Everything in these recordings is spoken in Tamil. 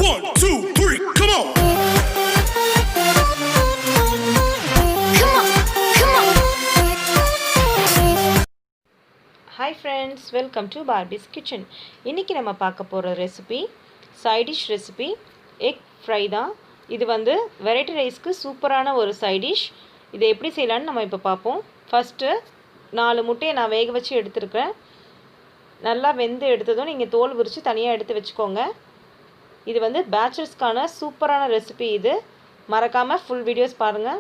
1, 2, 3, come on. Hi friends, welcome to Barbie's Kitchen. இன்னைக்கு நம்ம பார்க்க போற recipe side dish recipe egg fry தான். இது வந்து வெரைட்டி ரைஸ்க்கு சூப்பரான ஒரு சைட் டிஷ். இதை எப்படி செய்யலாம்னு நம்ம இப்போ பார்ப்போம். ஃபர்ஸ்ட் 4 முட்டையை நான் வேக வச்சு எடுத்துருக்கேன். நல்லா வெந்து எடுத்ததும் நீங்கள் தோல் உரித்து தனியாக எடுத்து வச்சுக்கோங்க. இது வந்து பேச்சுலர்ஸ்க்கான சூப்பரான ரெசிபி. இது மறக்காமல் ஃபுல் வீடியோஸ் பாருங்கள்.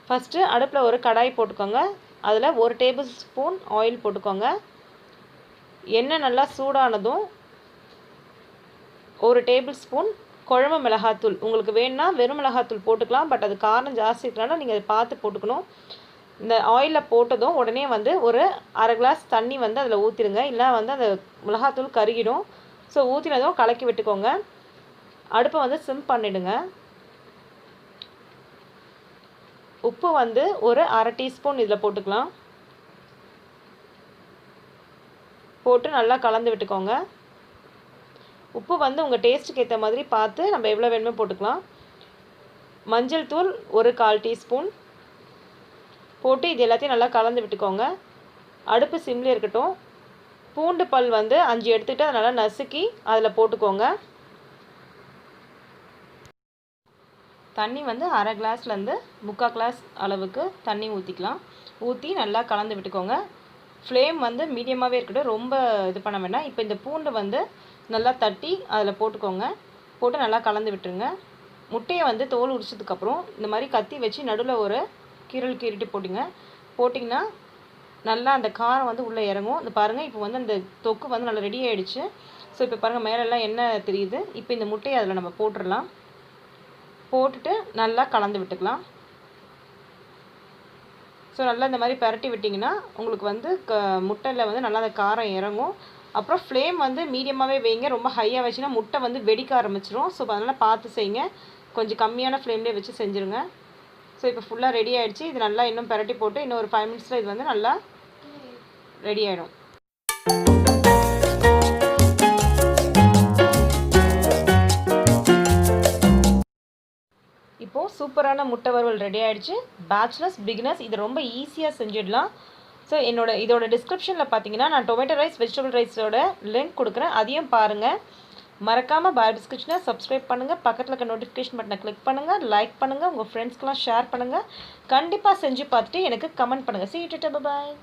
ஃபஸ்ட்டு அடுப்பில் ஒரு கடாய் போட்டுக்கோங்க. அதில் 1 டேபிள் ஸ்பூன் ஆயில் போட்டுக்கோங்க. எண்ணெய் நல்லா சூடானதும் 1 டேபிள் ஸ்பூன் குழம்பு மிளகாத்தூள், உங்களுக்கு வேணும்னா வெறும் மிளகாத்தூள் போட்டுக்கலாம். பட் அது காரம் ஜாஸ்தி இருக்கிறனால நீங்கள் அதை பார்த்து போட்டுக்கணும். இந்த ஆயிலில் போட்டதும் உடனே வந்து ஒரு அரை கிளாஸ் தண்ணி வந்து அதில் ஊற்றிடுங்க. இல்லை வந்து அந்த மிளகாத்தூள் கருகிடும். ஸோ ஊற்றினதும் கலக்கி விட்டுக்கோங்க. அடுப்பை வந்து சிம் பண்ணிவிடுங்க. உப்பு வந்து ஒரு அரை டீஸ்பூன் இதில் போட்டுக்கலாம். போட்டு நல்லா கலந்து விட்டுக்கோங்க. உப்பு வந்து உங்கள் டேஸ்ட்டுக்கு ஏற்ற மாதிரி பார்த்து நம்ம எவ்வளோ வேணுமோ போட்டுக்கலாம். மஞ்சள் தூள் ஒரு 1/4 டீஸ்பூன் போட்டு இது எல்லாத்தையும் நல்லா கலந்து விட்டுக்கோங்க. அடுப்பு சிம்லேயே இருக்கட்டும். பூண்டு பல் வந்து 5 எடுத்துகிட்டு அதை நல்லா நசுக்கி அதில் போட்டுக்கோங்க. தண்ணி வந்து அரை கிளாஸ்லேருந்து 3/4 கிளாஸ் அளவுக்கு தண்ணி ஊற்றிக்கலாம். ஊற்றி நல்லா கலந்து விட்டுக்கோங்க. ஃப்ளேம் வந்து மீடியமாகவே இருக்கட்டும், ரொம்ப இது பண்ண வேண்டாம். இப்போ இந்த பூண்டு வந்து நல்லா தட்டி அதில் போட்டுக்கோங்க. போட்டு நல்லா கலந்து விட்டுருங்க. முட்டையை வந்து தோல் உரிச்சதுக்கப்புறம் இந்த மாதிரி கத்தி வச்சு நடுவில் ஒரு கீறிட்டு போட்டிங்கன்னா நல்லா அந்த காரம் வந்து உள்ளே இறங்கும். இந்த பாருங்கள், இப்போ வந்து அந்த தொக்கு வந்து நல்லா ரெடி ஆகிடுச்சு. ஸோ இப்போ பாருங்கள், மேலெல்லாம் எண்ணெய் தெரியுது. இப்போ இந்த முட்டையை அதில் நம்ம போட்டுடலாம். போட்டுட்டு நல்லா கலந்து விட்டுக்கலாம். ஸோ நல்லா இந்த மாதிரி பரட்டி விட்டிங்கன்னா உங்களுக்கு வந்து முட்டையில் வந்து நல்லா அந்த காரம் இறங்கும். அப்புறம் ஃப்ளேம் வந்து மீடியமாகவே வைங்க. ரொம்ப ஹையாக வச்சுன்னா முட்டை வந்து வெடிக்க ஆரம்பிச்சிடும். ஸோ அதனால் பார்த்து செய்யுங்க. கொஞ்சம் கம்மியான ஃப்ளேம்லேயே வச்சு செஞ்சுருங்க. ஸோ இப்போ ஃபுல்லாக ரெடி ஆகிடுச்சு. இது நல்லா இன்னும் பரட்டி போட்டு இன்னும் ஒரு 5 மினிட்ஸில் இது வந்து நல்லா ரெடி ஆகிடும். இப்போது சூப்பரான முட்டை வறுவல் ரெடி ஆகிடுச்சு. பேச்சுலர்ஸ், பிகினர்ஸ் இது ரொம்ப ஈஸியாக செஞ்சிடலாம். ஸோ இதோட டிஸ்கிரிப்ஷனில் பார்த்தீங்கன்னா நான் டொமேட்டோ ரைஸ், வெஜிடபிள் ரைஸோட லிங்க் கொடுக்குறேன். அதையும் பாருங்கள். மறக்காமல் பார்பிஸ் கிச்சனை சப்ஸ்கிரைப் பண்ணுங்கள். பக்கத்தில் இருக்க நோட்டிஃபிகேஷன் பட்டனை கிளிக் பண்ணுங்கள். லைக் பண்ணுங்கள். உங்கள் ஃப்ரெண்ட்ஸ்க்கெலாம் ஷேர் பண்ணுங்கள். கண்டிப்பாக செஞ்சு பார்த்துட்டு எனக்கு கமெண்ட் பண்ணுங்கள். See you later. Bye bye.